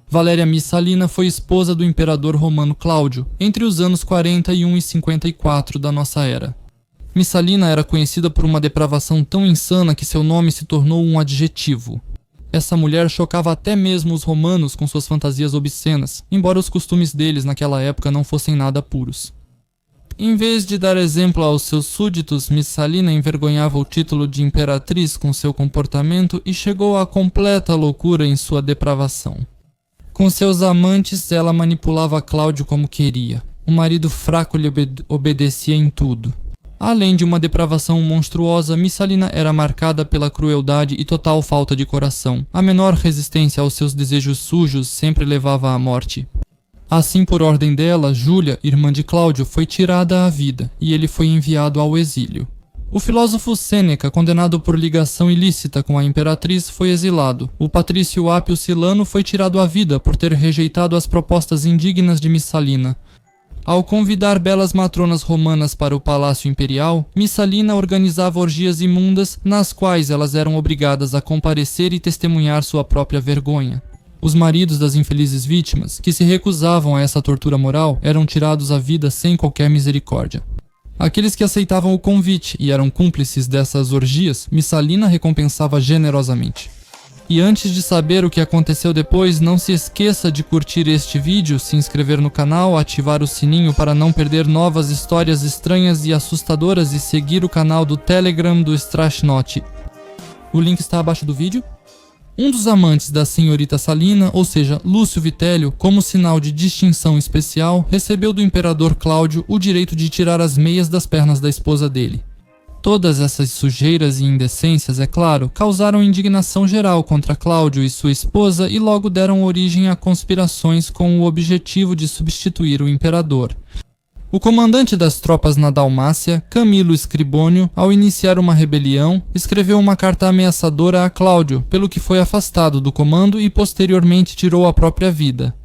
Valéria Messalina foi esposa do imperador romano Cláudio, entre os anos 41 e 54 da nossa era. Messalina era conhecida por uma depravação tão insana que seu nome se tornou um adjetivo. Essa mulher chocava até mesmo os romanos com suas fantasias obscenas, embora os costumes deles naquela época não fossem nada puros. Em vez de dar exemplo aos seus súditos, Messalina envergonhava o título de imperatriz com seu comportamento e chegou à completa loucura em sua depravação. Com seus amantes, ela manipulava Cláudio como queria. O marido fraco lhe obedecia em tudo. Além de uma depravação monstruosa, Messalina era marcada pela crueldade e total falta de coração. A menor resistência aos seus desejos sujos sempre levava à morte. Assim, por ordem dela, Júlia, irmã de Cláudio, foi tirada à vida, e ele foi enviado ao exílio. O filósofo Sêneca, condenado por ligação ilícita com a imperatriz, foi exilado. O patrício Apio Silano foi tirado à vida por ter rejeitado as propostas indignas de Messalina. Ao convidar belas matronas romanas para o palácio imperial, Messalina organizava orgias imundas nas quais elas eram obrigadas a comparecer e testemunhar sua própria vergonha. Os maridos das infelizes vítimas, que se recusavam a essa tortura moral, eram tirados à vida sem qualquer misericórdia. Aqueles que aceitavam o convite e eram cúmplices dessas orgias, Messalina recompensava generosamente. E antes de saber o que aconteceu depois, não se esqueça de curtir este vídeo, se inscrever no canal, ativar o sininho para não perder novas histórias estranhas e assustadoras e seguir o canal do Telegram do Strashnote. O link está abaixo do vídeo. Um dos amantes da senhorita Salina, ou seja, Lúcio Vitélio, como sinal de distinção especial, recebeu do imperador Cláudio o direito de tirar as meias das pernas da esposa dele. Todas essas sujeiras e indecências, é claro, causaram indignação geral contra Cláudio e sua esposa e logo deram origem a conspirações com o objetivo de substituir o imperador. O comandante das tropas na Dalmácia, Camilo Scribônio, ao iniciar uma rebelião, escreveu uma carta ameaçadora a Cláudio, pelo que foi afastado do comando e posteriormente tirou a própria vida.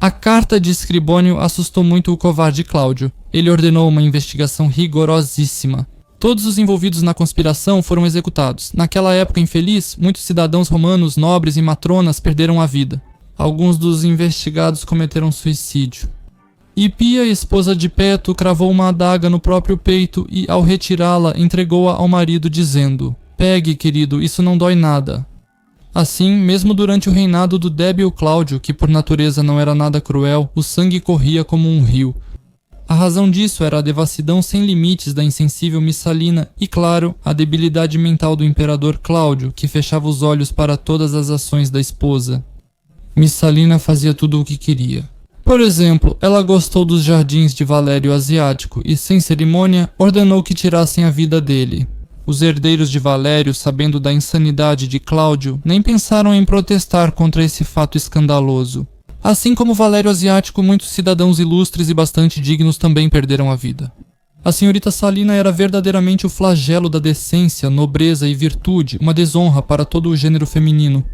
A carta de Scribônio assustou muito o covarde Cláudio. Ele ordenou uma investigação rigorosíssima. Todos os envolvidos na conspiração foram executados. Naquela época infeliz, muitos cidadãos romanos, nobres e matronas perderam a vida. Alguns dos investigados cometeram suicídio. Hipia, esposa de Peto, cravou uma adaga no próprio peito e, ao retirá-la, entregou-a ao marido, dizendo: "Pegue, querido, isso não dói nada." Assim, mesmo durante o reinado do débil Cláudio, que por natureza não era nada cruel, o sangue corria como um rio. A razão disso era a devassidão sem limites da insensível Messalina e, claro, a debilidade mental do imperador Cláudio, que fechava os olhos para todas as ações da esposa. Messalina fazia tudo o que queria. Por exemplo, ela gostou dos jardins de Valério Asiático e, sem cerimônia, ordenou que tirassem a vida dele. Os herdeiros de Valério, sabendo da insanidade de Cláudio, nem pensaram em protestar contra esse fato escandaloso. Assim como Valério Asiático, muitos cidadãos ilustres e bastante dignos também perderam a vida. A senhorita Salina era verdadeiramente o flagelo da decência, nobreza e virtude, uma desonra para todo o gênero feminino.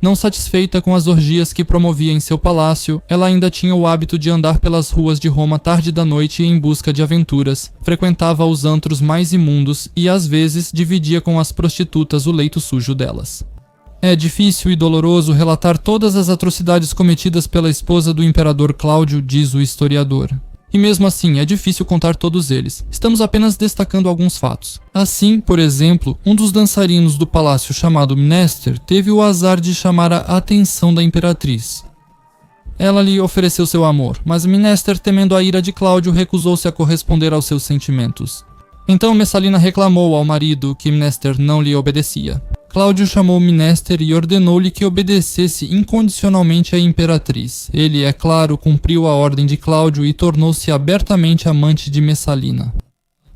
Não satisfeita com as orgias que promovia em seu palácio, ela ainda tinha o hábito de andar pelas ruas de Roma tarde da noite em busca de aventuras, frequentava os antros mais imundos e, às vezes, dividia com as prostitutas o leito sujo delas. É difícil e doloroso relatar todas as atrocidades cometidas pela esposa do imperador Cláudio, diz o historiador. E mesmo assim, é difícil contar todos eles. Estamos apenas destacando alguns fatos. Assim, por exemplo, um dos dançarinos do palácio chamado Mnester teve o azar de chamar a atenção da imperatriz. Ela lhe ofereceu seu amor, mas Mnester, temendo a ira de Cláudio, recusou-se a corresponder aos seus sentimentos. Então Messalina reclamou ao marido que Mnester não lhe obedecia. Cláudio chamou Mnester e ordenou-lhe que obedecesse incondicionalmente à imperatriz. Ele, é claro, cumpriu a ordem de Cláudio e tornou-se abertamente amante de Messalina.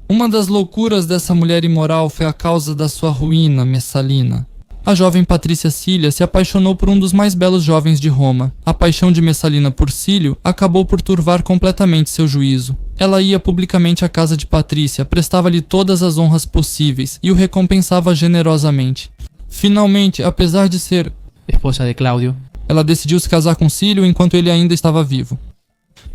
Uma das loucuras dessa mulher imoral foi a causa da sua ruína, Messalina. A jovem Patrícia Cília se apaixonou por um dos mais belos jovens de Roma. A paixão de Messalina por Cílio acabou por turvar completamente seu juízo. Ela ia publicamente à casa de Patrícia, prestava-lhe todas as honras possíveis e o recompensava generosamente. Finalmente, apesar de ser esposa de Cláudio, ela decidiu se casar com Cílio enquanto ele ainda estava vivo.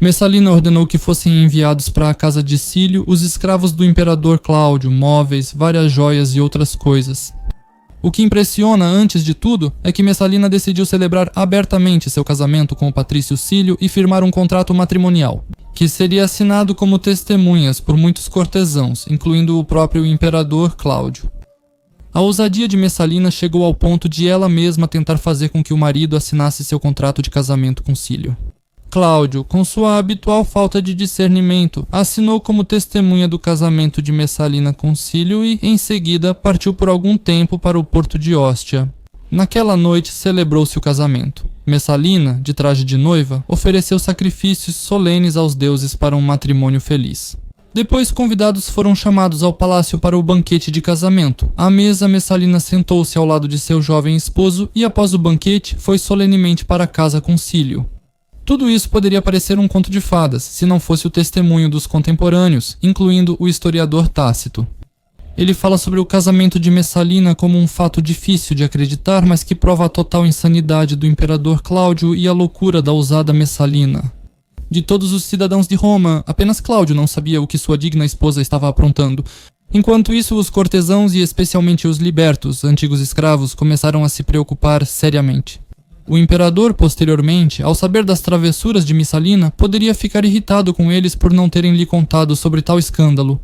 Messalina ordenou que fossem enviados para a casa de Cílio os escravos do imperador Cláudio, móveis, várias joias e outras coisas. O que impressiona, antes de tudo, é que Messalina decidiu celebrar abertamente seu casamento com o patrício Cílio e firmar um contrato matrimonial, que seria assinado como testemunhas por muitos cortesãos, incluindo o próprio imperador Cláudio. A ousadia de Messalina chegou ao ponto de ela mesma tentar fazer com que o marido assinasse seu contrato de casamento com Cílio. Cláudio, com sua habitual falta de discernimento, assinou como testemunha do casamento de Messalina com Cílio e, em seguida, partiu por algum tempo para o porto de Ostia. Naquela noite celebrou-se o casamento. Messalina, de traje de noiva, ofereceu sacrifícios solenes aos deuses para um matrimônio feliz. Depois, convidados foram chamados ao palácio para o banquete de casamento. À mesa, Messalina sentou-se ao lado de seu jovem esposo e, após o banquete, foi solenemente para casa com Cílio. Tudo isso poderia parecer um conto de fadas, se não fosse o testemunho dos contemporâneos, incluindo o historiador Tácito. Ele fala sobre o casamento de Messalina como um fato difícil de acreditar, mas que prova a total insanidade do imperador Cláudio e a loucura da ousada Messalina. De todos os cidadãos de Roma, apenas Cláudio não sabia o que sua digna esposa estava aprontando. Enquanto isso, os cortesãos e especialmente os libertos, antigos escravos, começaram a se preocupar seriamente. O imperador, posteriormente, ao saber das travessuras de Messalina, poderia ficar irritado com eles por não terem lhe contado sobre tal escândalo.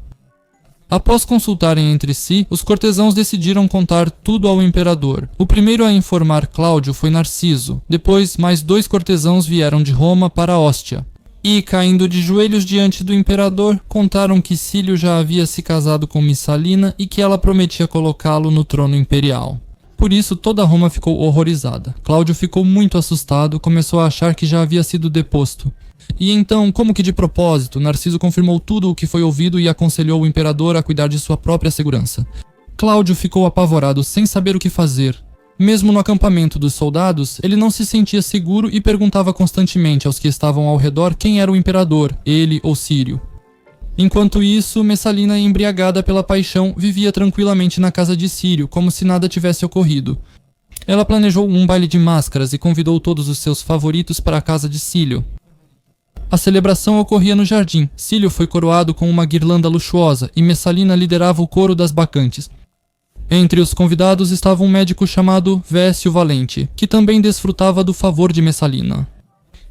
Após consultarem entre si, os cortesãos decidiram contar tudo ao imperador. O primeiro a informar Cláudio foi Narciso. Depois, mais 2 cortesãos vieram de Roma para Ostia. E, caindo de joelhos diante do imperador, contaram que Cílio já havia se casado com Messalina e que ela prometia colocá-lo no trono imperial. Por isso, toda Roma ficou horrorizada. Cláudio ficou muito assustado, começou a achar que já havia sido deposto. E então, como que de propósito, Narciso confirmou tudo o que foi ouvido e aconselhou o imperador a cuidar de sua própria segurança. Cláudio ficou apavorado, sem saber o que fazer. Mesmo no acampamento dos soldados, ele não se sentia seguro e perguntava constantemente aos que estavam ao redor quem era o imperador, ele ou Cílio. Enquanto isso, Messalina, embriagada pela paixão, vivia tranquilamente na casa de Cílio, como se nada tivesse ocorrido. Ela planejou um baile de máscaras e convidou todos os seus favoritos para a casa de Cílio. A celebração ocorria no jardim. Cílio foi coroado com uma guirlanda luxuosa e Messalina liderava o coro das bacantes. Entre os convidados estava um médico chamado Vécio Valente, que também desfrutava do favor de Messalina.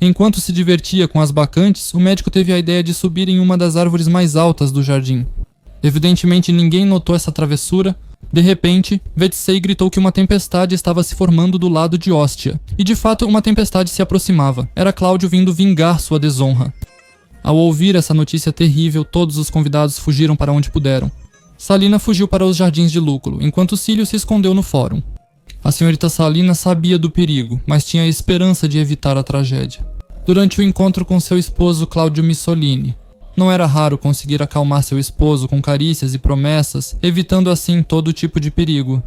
Enquanto se divertia com as bacantes, o médico teve a ideia de subir em uma das árvores mais altas do jardim. Evidentemente ninguém notou essa travessura. De repente, Vetsei gritou que uma tempestade estava se formando do lado de Ostia. E de fato uma tempestade se aproximava. Era Cláudio vindo vingar sua desonra. Ao ouvir essa notícia terrível, todos os convidados fugiram para onde puderam. Salina fugiu para os jardins de Lúculo, enquanto Cílio se escondeu no fórum. A senhorita Salina sabia do perigo, mas tinha a esperança de evitar a tragédia. Durante o encontro com seu esposo Claudio Missolini, não era raro conseguir acalmar seu esposo com carícias e promessas, evitando assim todo tipo de perigo.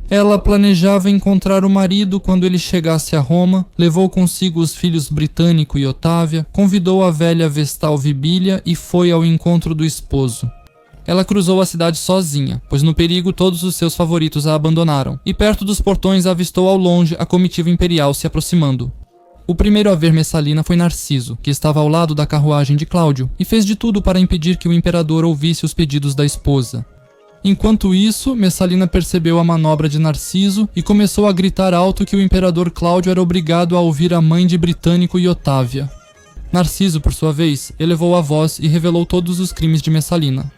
Ela planejava encontrar o marido quando ele chegasse a Roma, levou consigo os filhos Britânico e Otávia, convidou a velha Vestal Vibília e foi ao encontro do esposo. Ela cruzou a cidade sozinha, pois no perigo todos os seus favoritos a abandonaram, e perto dos portões avistou ao longe a comitiva imperial se aproximando. O primeiro a ver Messalina foi Narciso, que estava ao lado da carruagem de Cláudio, e fez de tudo para impedir que o imperador ouvisse os pedidos da esposa. Enquanto isso, Messalina percebeu a manobra de Narciso e começou a gritar alto que o imperador Cláudio era obrigado a ouvir a mãe de Britânico e Otávia. Narciso, por sua vez, elevou a voz e revelou todos os crimes de Messalina.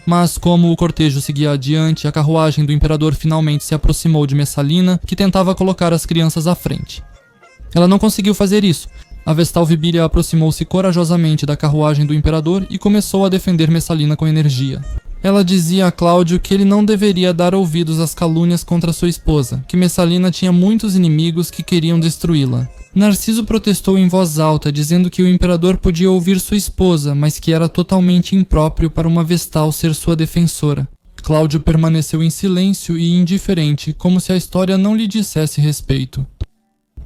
Mas como o cortejo seguia adiante, a carruagem do imperador finalmente se aproximou de Messalina, que tentava colocar as crianças à frente. Ela não conseguiu fazer isso. A Vestal Vibília aproximou-se corajosamente da carruagem do imperador e começou a defender Messalina com energia. Ela dizia a Cláudio que ele não deveria dar ouvidos às calúnias contra sua esposa, que Messalina tinha muitos inimigos que queriam destruí-la. Narciso protestou em voz alta, dizendo que o imperador podia ouvir sua esposa, mas que era totalmente impróprio para uma Vestal ser sua defensora. Cláudio permaneceu em silêncio e indiferente, como se a história não lhe dissesse respeito.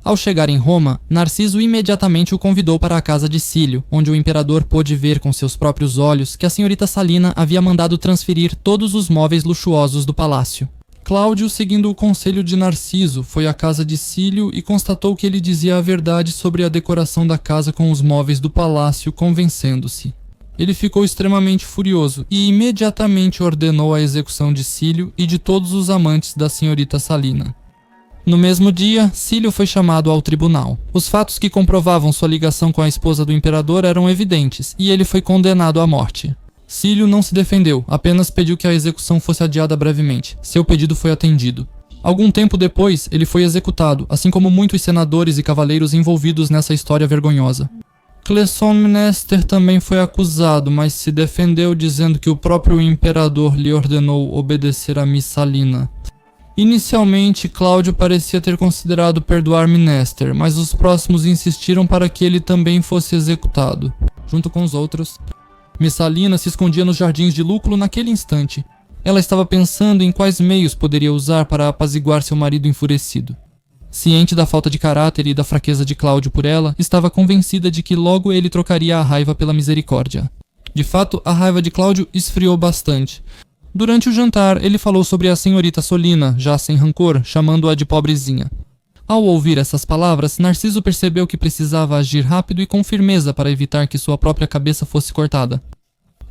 Ao chegar em Roma, Narciso imediatamente o convidou para a casa de Cílio, onde o imperador pôde ver com seus próprios olhos que a senhorita Salina havia mandado transferir todos os móveis luxuosos do palácio. Cláudio, seguindo o conselho de Narciso, foi à casa de Cílio e constatou que ele dizia a verdade sobre a decoração da casa com os móveis do palácio, convencendo-se. Ele ficou extremamente furioso e imediatamente ordenou a execução de Cílio e de todos os amantes da senhorita Salina. No mesmo dia, Cílio foi chamado ao tribunal. Os fatos que comprovavam sua ligação com a esposa do imperador eram evidentes, e ele foi condenado à morte. Cílio não se defendeu, apenas pediu que a execução fosse adiada brevemente. Seu pedido foi atendido. Algum tempo depois, ele foi executado, assim como muitos senadores e cavaleiros envolvidos nessa história vergonhosa. Cleisomnester também foi acusado, mas se defendeu dizendo que o próprio imperador lhe ordenou obedecer a Messalina. Inicialmente, Cláudio parecia ter considerado perdoar Mnester, mas os próximos insistiram para que ele também fosse executado. Junto com os outros, Messalina se escondia nos jardins de Lúculo naquele instante. Ela estava pensando em quais meios poderia usar para apaziguar seu marido enfurecido. Ciente da falta de caráter e da fraqueza de Cláudio por ela, estava convencida de que logo ele trocaria a raiva pela misericórdia. De fato, a raiva de Cláudio esfriou bastante. Durante o jantar, ele falou sobre a senhorita Solina, já sem rancor, chamando-a de pobrezinha. Ao ouvir essas palavras, Narciso percebeu que precisava agir rápido e com firmeza para evitar que sua própria cabeça fosse cortada.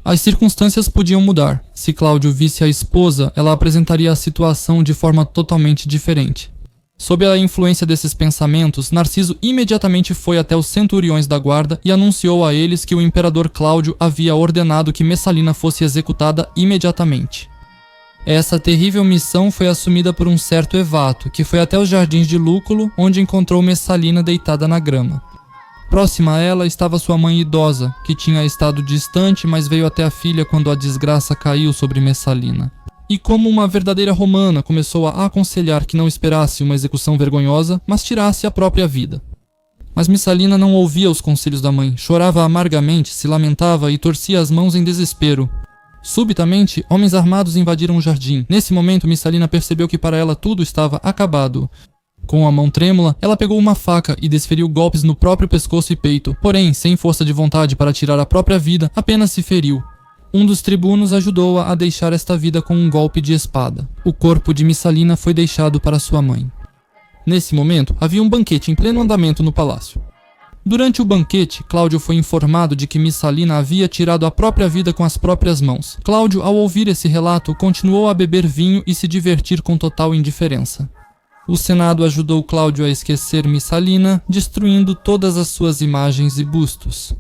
As circunstâncias podiam mudar. Se Cláudio visse a esposa, ela apresentaria a situação de forma totalmente diferente. Sob a influência desses pensamentos, Narciso imediatamente foi até os centuriões da guarda e anunciou a eles que o imperador Cláudio havia ordenado que Messalina fosse executada imediatamente. Essa terrível missão foi assumida por um certo Evato, que foi até os jardins de Lúculo, onde encontrou Messalina deitada na grama. Próxima a ela estava sua mãe idosa, que tinha estado distante, mas veio até a filha quando a desgraça caiu sobre Messalina. E como uma verdadeira romana, começou a aconselhar que não esperasse uma execução vergonhosa, mas tirasse a própria vida. Mas Messalina não ouvia os conselhos da mãe, chorava amargamente, se lamentava e torcia as mãos em desespero. Subitamente, homens armados invadiram o jardim. Nesse momento, Messalina percebeu que para ela tudo estava acabado. Com a mão trêmula, ela pegou uma faca e desferiu golpes no próprio pescoço e peito, porém, sem força de vontade para tirar a própria vida, apenas se feriu. Um dos tribunos ajudou-a a deixar esta vida com um golpe de espada. O corpo de Messalina foi deixado para sua mãe. Nesse momento, havia um banquete em pleno andamento no palácio. Durante o banquete, Cláudio foi informado de que Messalina havia tirado a própria vida com as próprias mãos. Cláudio, ao ouvir esse relato, continuou a beber vinho e se divertir com total indiferença. O Senado ajudou Cláudio a esquecer Messalina, destruindo todas as suas imagens e bustos.